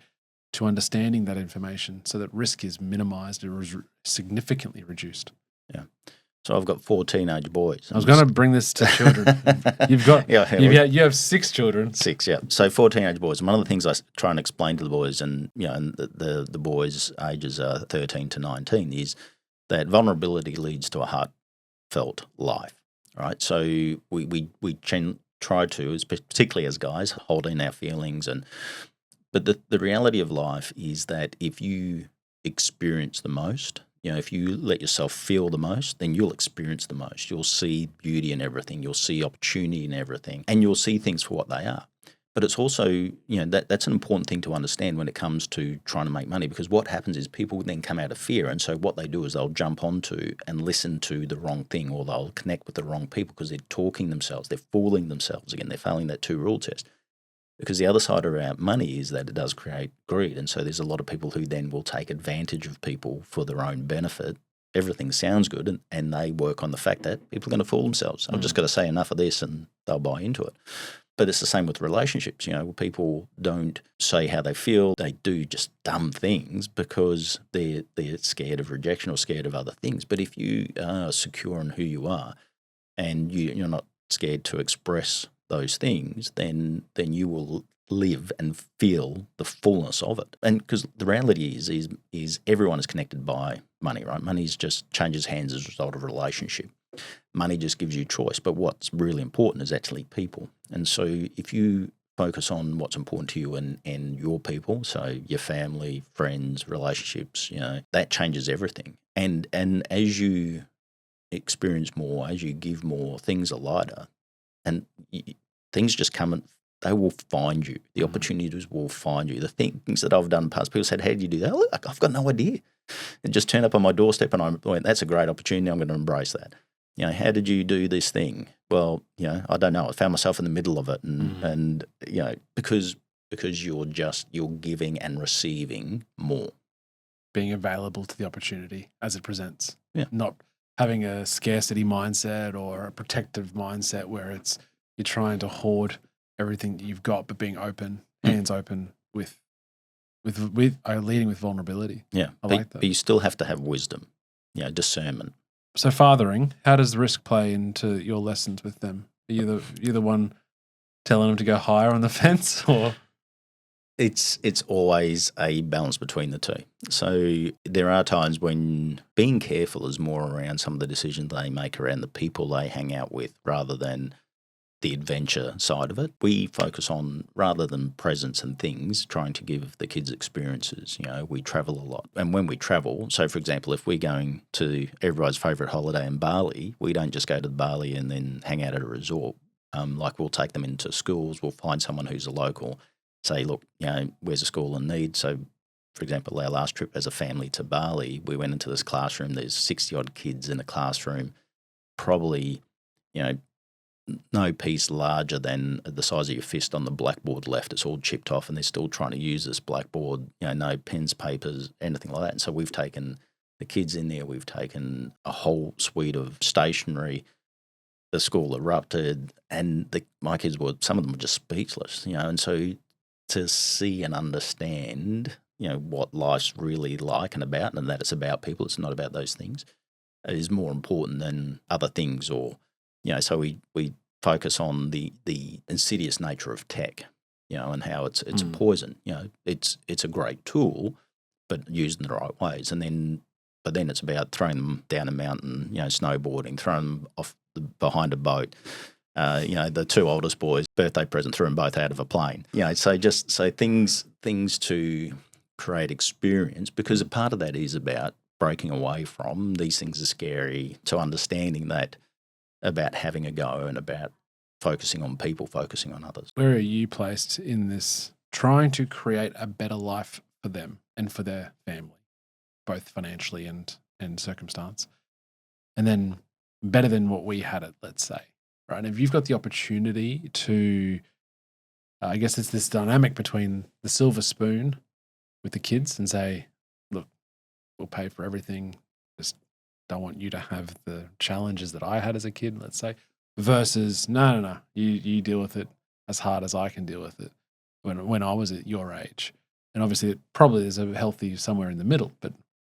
S1: to understanding that information so that risk is minimized or significantly reduced.
S2: Yeah. So I've got 4 teenage boys.
S1: I was going to bring this to children. You've got, you have 6 children.
S2: 6, yeah. So 4 teenage boys. And one of the things I try and explain to the boys, and and the boys' ages are 13 to 19, is that vulnerability leads to a heartfelt life. Right. So we try to, particularly as guys, hold in our feelings, but the reality of life is that if you experience the most. If you let yourself feel the most, then you'll experience the most. You'll see beauty in everything. You'll see opportunity in everything, and you'll see things for what they are. But it's also, that's an important thing to understand when it comes to trying to make money, because what happens is people then come out of fear, and so what they do is they'll jump onto and listen to the wrong thing, or they'll connect with the wrong people because they're talking themselves, they're fooling themselves. Again, they're failing that 2-rule test. Because the other side around money is that it does create greed. And so there's a lot of people who then will take advantage of people for their own benefit. Everything sounds good, and they work on the fact that people are going to fool themselves. I've just got to say enough of this and they'll buy into it. But it's the same with relationships. People don't say how they feel. They do just dumb things because they're scared of rejection or scared of other things. But if you are secure in who you are and you're not scared to express those things, then you will live and feel the fullness of it. And because the reality is everyone is connected by money, right? Money just changes hands as a result of a relationship. Money just gives you choice. But what's really important is actually people. And so if you focus on what's important to you and your people, so your family, friends, relationships, that changes everything. And as you experience more, as you give more, things are lighter, and things just come and they will find you. The opportunities will find you. The things that I've done in the past, people said, "How do you do that?" Look, I've got no idea. It just turned up on my doorstep, and I went, "That's a great opportunity. I'm going to embrace that." How did you do this thing? Well, I don't know. I found myself in the middle of it, and because you're giving and receiving more,
S1: being available to the opportunity as it presents.
S2: Yeah.
S1: Not having a scarcity mindset or a protective mindset where you're trying to hoard everything that you've got, but being open, hands open with leading with vulnerability.
S2: Yeah,
S1: I like that.
S2: But you still have to have wisdom, discernment.
S1: So fathering, how does risk play into your lessons with them? Are you the one telling them to go higher on the fence, or?
S2: It's always a balance between the two. So there are times when being careful is more around some of the decisions they make around the people they hang out with rather than the adventure side of it. We focus on, rather than presents and things, trying to give the kids experiences. We travel a lot. And when we travel, so for example, if we're going to everybody's favourite holiday in Bali, we don't just go to Bali and then hang out at a resort. We'll take them into schools, we'll find someone who's a local, say, look, where's a school in need? So, for example, our last trip as a family to Bali, we went into this classroom. There's 60-odd kids in a classroom, probably, no piece larger than the size of your fist on the blackboard left. It's all chipped off, and they're still trying to use this blackboard, no pens, papers, anything like that. And so we've taken the kids in there. We've taken a whole suite of stationery. The school erupted, and my kids some of them were just speechless, and so to see and understand, what life's really like and about, and that it's about people, it's not about those things, is more important than other things. Or, so we focus on the insidious nature of tech, and how it's a poison. It's a great tool, but used in the right ways. But then it's about throwing them down a mountain, snowboarding, throwing them off behind a boat. The two oldest boys' birthday present, threw them both out of a plane. So things to create experience, because a part of that is about breaking away from these things are scary, to understanding that about having a go and about focusing on people, focusing on others.
S1: Where are you placed in this trying to create a better life for them and for their family, both financially and circumstance, and then better than what we had it, let's say, right? And if you've got the opportunity to, I guess it's this dynamic between the silver spoon with the kids and say, look, we'll pay for everything, just don't want you to have the challenges that I had as a kid, let's say, versus no, you deal with it as hard as I can deal with it when I was at your age. And obviously, probably there's a healthy somewhere in the middle, but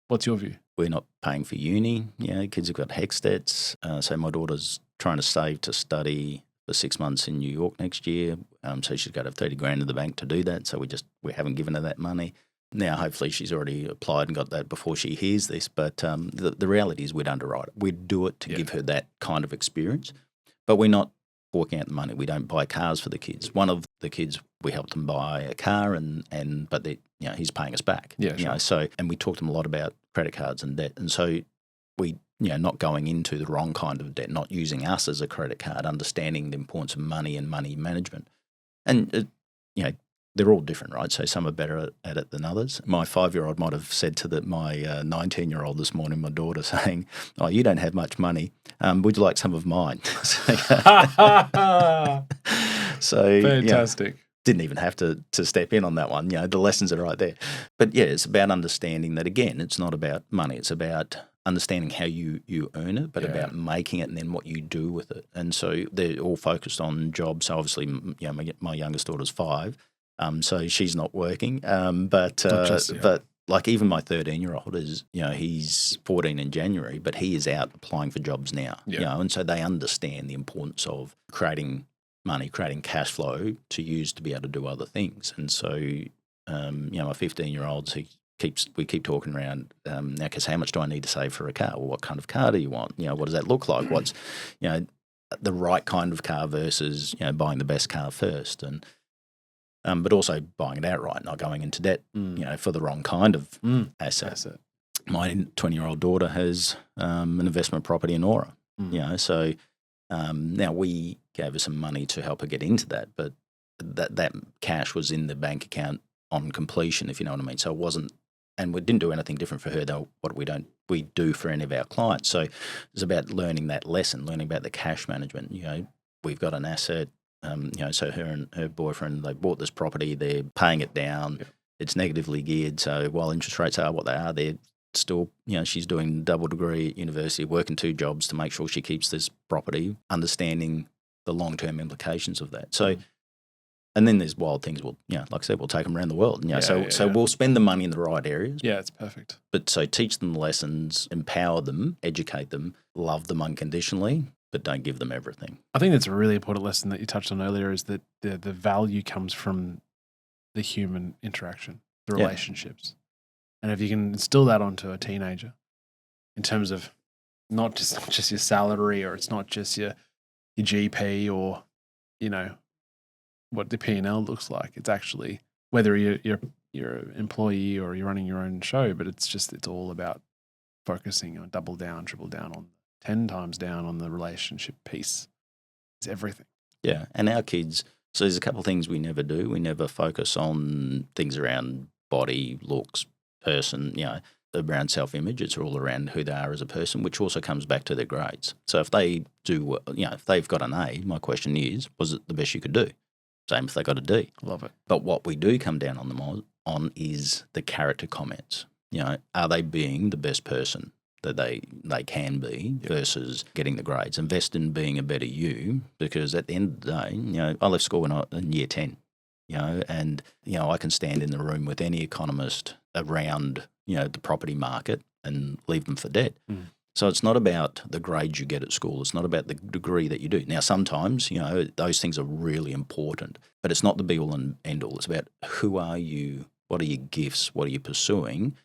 S1: what's your view?
S2: We're not paying for uni. Kids have got HECS debts. So my daughter's trying to save to study for 6 months in New York next year. So she's got to have 30 grand in the bank to do that. So we haven't given her that money. Now, hopefully she's already applied and got that before she hears this. But the reality is we'd underwrite it. We'd do it to give her that kind of experience. But we're not forking out the money. We don't buy cars for the kids. One of the kids, we helped him buy a car, but he's paying us back.
S1: Yeah, sure.
S2: So, and we talked to him a lot about credit cards and debt. And so we, not going into the wrong kind of debt, not using us as a credit card, understanding the importance of money and money management. And, they're all different, right? So some are better at it than others. My 5-year-old might have said to my 19-year-old this morning, my daughter, saying, "Oh, you don't have much money. Would you like some of mine?" So
S1: fantastic.
S2: Didn't even have to step in on that one. The lessons are right there. But it's about understanding that, again, it's not about money. It's about understanding how you earn it, but about making it and then what you do with it. And so they're all focused on jobs. So obviously, my youngest daughter's 5. So she's not working, but like even my 13-year-old is, he's 14 in January, but he is out applying for jobs now, and so they understand the importance of creating money, creating cash flow to use to be able to do other things. And so, my 15-year-old, we keep talking around now, because how much do I need to save for a car? Well, what kind of car do you want? What does that look like? What's, the right kind of car versus, buying the best car first. And but also buying it outright, not going into debt, for the wrong kind of asset. My 20-year-old daughter has an investment property in Aura, so now we gave her some money to help her get into that, but that cash was in the bank account on completion, if you know what I mean. So it wasn't, and we didn't do anything different for her though what we do for any of our clients. So it's about learning that lesson, learning about the cash management. We've got an asset. So her and her boyfriend, they bought this property, they're paying it down. Yep. It's negatively geared. So while interest rates are what they are, they're still, she's doing double degree at university, working 2 jobs to make sure she keeps this property, understanding the long-term implications of that. So, and then there's wild things. Like I said, we'll take them around the world. So we'll spend the money in the right areas.
S1: Yeah, it's perfect.
S2: But so teach them the lessons, empower them, educate them, love them unconditionally, but don't give them everything.
S1: I think that's a really important lesson that you touched on earlier, is that the value comes from the human interaction, the relationships. And if you can instill that onto a teenager in terms of not just your salary, or it's not just your GP, or, what the P&L looks like. It's actually whether you're an employee or you're running your own show, but it's all about focusing on double down, triple down on 10 times down on the relationship piece. It's everything.
S2: Yeah. And our kids, so there's a couple of things we never do. We never focus on things around body, looks, person, around self-image. It's all around who they are as a person, which also comes back to their grades. So if they do, if they've got an A, my question is, was it the best you could do? Same if they got a D.
S1: Love it.
S2: But what we do come down on them on is the character comments. Are they being the best person that they can be versus getting the grades? Invest in being a better you, because at the end of the day, I left school in year 10, and, I can stand in the room with any economist around, the property market and leave them for dead. So it's not about the grades you get at school. It's not about the degree that you do. Now, sometimes, those things are really important, but it's not the be-all and end-all. It's about who are you, what are your gifts, what are you pursuing,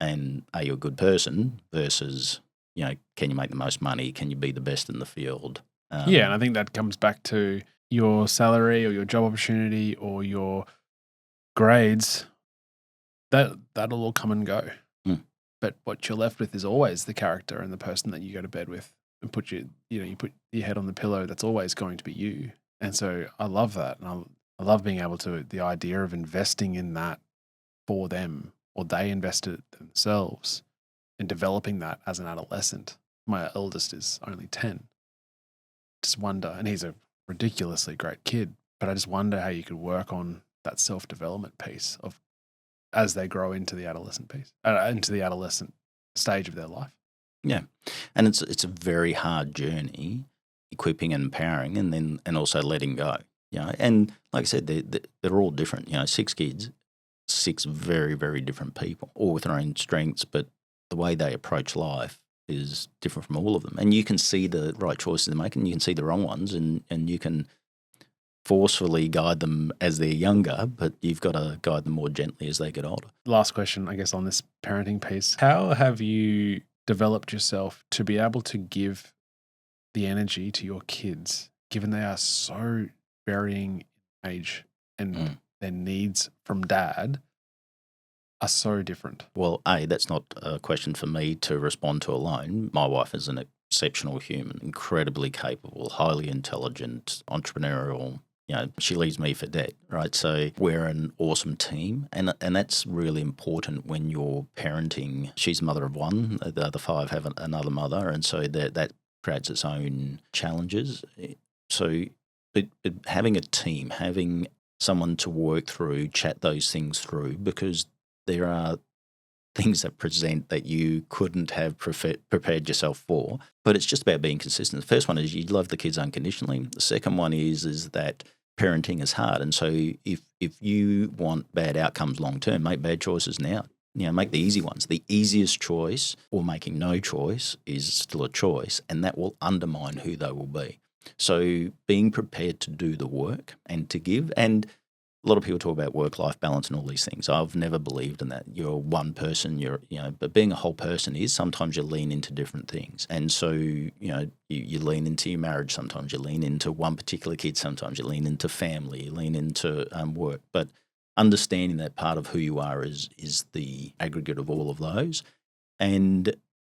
S2: and are you a good person versus, can you make the most money? Can you be the best in the field?
S1: And I think that comes back to your salary or your job opportunity or your grades. That'll all come and go. But what you're left with is always the character and the person that you go to bed with, and you put your head on the pillow. That's always going to be you. And so I love that. And I love being able to, the idea of investing in that for them, or they invested it themselves, and developing that as an adolescent. My eldest is only 10. Just wonder, and he's a ridiculously great kid, but I just wonder how you could work on that self-development piece of, as they grow into the adolescent piece, into the adolescent stage of their life.
S2: Yeah. And it's a very hard journey, equipping and empowering, and also letting go. And like I said, they're all different. 6 kids, 6 very, very different people, all with their own strengths, but the way they approach life is different from all of them. And you can see the right choices they're making, you can see the wrong ones, and you can forcefully guide them as they're younger, but you've got to guide them more gently as they get older.
S1: Last question, I guess, on this parenting piece. How have you developed yourself to be able to give the energy to your kids, given they are so varying in age and their needs from dad are so different?
S2: Well, that's not a question for me to respond to alone. My wife is an exceptional human, incredibly capable, highly intelligent, entrepreneurial. She leaves me for dead, right? So we're an awesome team, and that's really important when you're parenting. She's a mother of 1, the other 5 have another mother, and so that creates its own challenges. So but having a team, having someone to work through, chat those things through, because there are things that present that you couldn't have prepared yourself for. But it's just about being consistent. The first one is you love the kids unconditionally. The second one is that parenting is hard. And so if you want bad outcomes long term, make bad choices now. Make the easy ones. The easiest choice, or making no choice, is still a choice, and that will undermine who they will be. So being prepared to do the work and to give. And a lot of people talk about work-life balance and all these things. I've never believed in that. You're one person, but being a whole person is sometimes you lean into different things. And so, you lean into your marriage, sometimes you lean into one particular kid, sometimes you lean into family, you lean into work. But understanding that part of who you are is the aggregate of all of those. And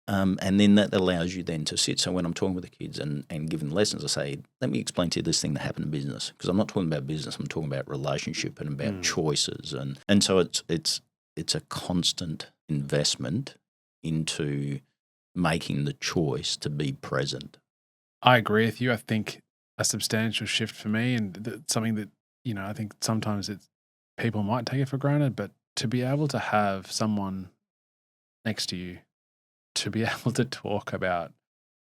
S2: then that allows you then to sit. So when I'm talking with the kids and giving lessons, I say, let me explain to you this thing that happened in business. Because I'm not talking about business, I'm talking about relationship and about choices. And so it's a constant investment into making the choice to be present.
S1: I agree with you. I think a substantial shift for me, and something that, I think sometimes people might take it for granted, but to be able to have someone next to you, to be able to talk about,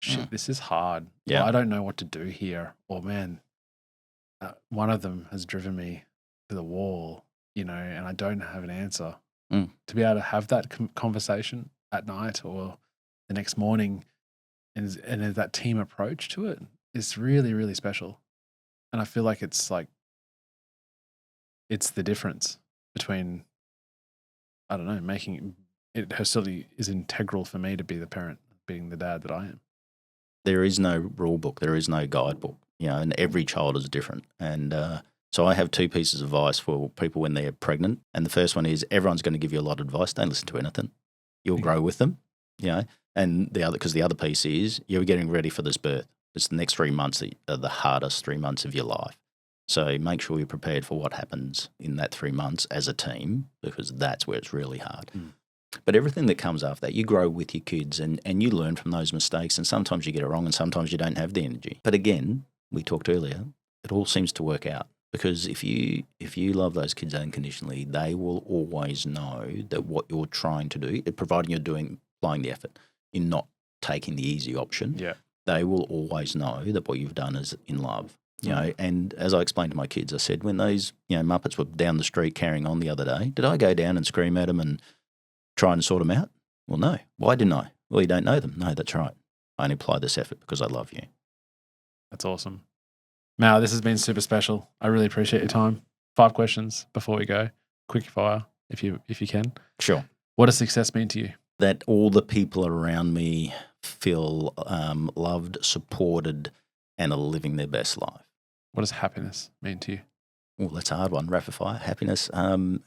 S1: shit, this is hard.
S2: Yeah.
S1: Or, I don't know what to do here. Or, man, one of them has driven me to the wall, and I don't have an answer. To be able to have that conversation at night or the next morning and that team approach to it is really, really special. And I feel like it's the difference between, I don't know, making it certainly is integral for me to be the parent, being the dad that I am.
S2: There is no rule book. There is no guidebook, and every child is different. And so I have two pieces of advice for people when they're pregnant. And the first one is everyone's going to give you a lot of advice. Don't listen to anything. You'll grow with them, And because the other piece is you're getting ready for this birth. It's the next 3 months that are the hardest 3 months of your life. So make sure you're prepared for what happens in that 3 months as a team, because that's where it's really hard. But everything that comes after that, you grow with your kids and you learn from those mistakes. And sometimes you get it wrong and sometimes you don't have the energy. But again, we talked earlier, it all seems to work out. Because if you love those kids unconditionally, they will always know that what you're trying to do, providing you're applying the effort, you're not taking the easy option.
S1: Yeah.
S2: They will always know that what you've done is in love. And as I explained to my kids, I said, when those Muppets were down the street carrying on the other day, did I go down and scream at them and try and sort them out? Well, no. Why didn't I? Well, you don't know them. No, that's right. I only apply this effort because I love you.
S1: That's awesome. Mal, this has been super special. I really appreciate your time. 5 questions before we go. Quick fire, if you can.
S2: Sure.
S1: What does success mean to you?
S2: That all the people around me feel loved, supported, and are living their best life.
S1: What does happiness mean to you?
S2: Well, that's a hard one. Rapid fire. Happiness.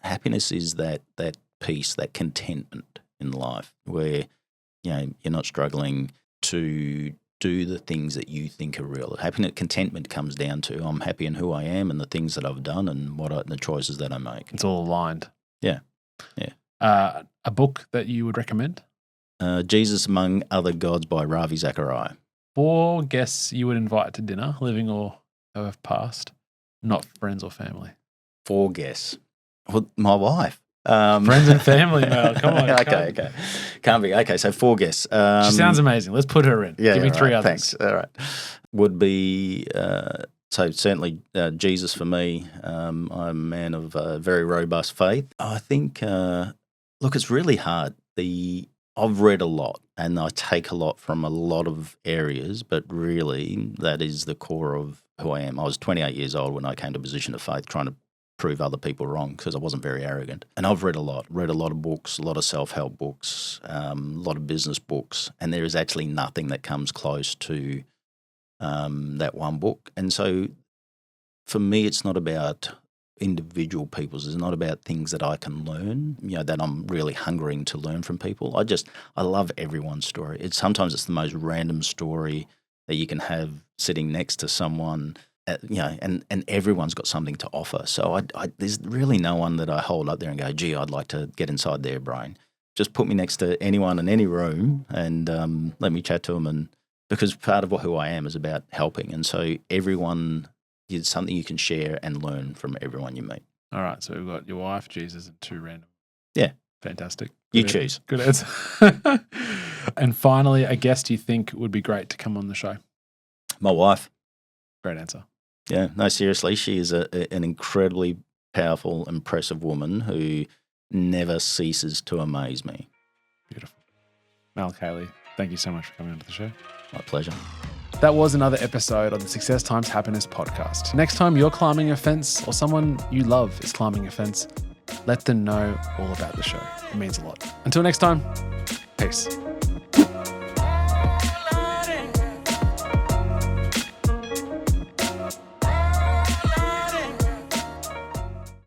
S2: Happiness is that peace, that contentment in life where you're not struggling to do the things that you think are real. Happiness, contentment comes down to I'm happy in who I am and the things that I've done and the choices that I make.
S1: It's all aligned.
S2: Yeah.
S1: A book that you would recommend?
S2: Jesus Among Other Gods by Ravi Zachariah.
S1: 4 guests you would invite to dinner, living or who have passed, not friends or family.
S2: 4 guests. Well, my wife.
S1: Friends and family, Mel. Come on.
S2: Okay. Can't be. Okay, so 4 guests.
S1: She sounds amazing. Let's put her in.
S2: Yeah,
S1: Give me 3 others.
S2: Thanks. All right. Would be, so certainly Jesus for me. I'm a man of very robust faith. I think, look, it's really hard. I've read a lot and I take a lot from a lot of areas, but really that is the core of who I am. I was 28 years old when I came to a position of faith trying to prove other people wrong because I wasn't very arrogant. And I've read a lot of books, a lot of self-help books, a lot of business books, and there is actually nothing that comes close to that one book. And so for me, it's not about individual people's. It's not about things that I can learn, that I'm really hungering to learn from people. I love everyone's story. Sometimes it's the most random story that you can have sitting next to someone, and everyone's got something to offer. So there's really no one that I hold up there and go, gee, I'd like to get inside their brain. Just put me next to anyone in any room and let me chat to them. Because part of who I am is about helping. And so everyone is something you can share and learn from everyone you meet.
S1: All right. So we've got your wife, Jesus, and 2 random.
S2: Yeah.
S1: Fantastic.
S2: You choose.
S1: Good answer. And finally, a guest you think would be great to come on the show?
S2: My wife.
S1: Great answer.
S2: Yeah. No, seriously. She is an incredibly powerful, impressive woman who never ceases to amaze me.
S1: Beautiful. Mal Cayley, thank you so much for coming onto the show.
S2: My pleasure.
S1: That was another episode of the Success Times Happiness podcast. Next time you're climbing a fence or someone you love is climbing a fence, let them know all about the show. It means a lot. Until next time, peace.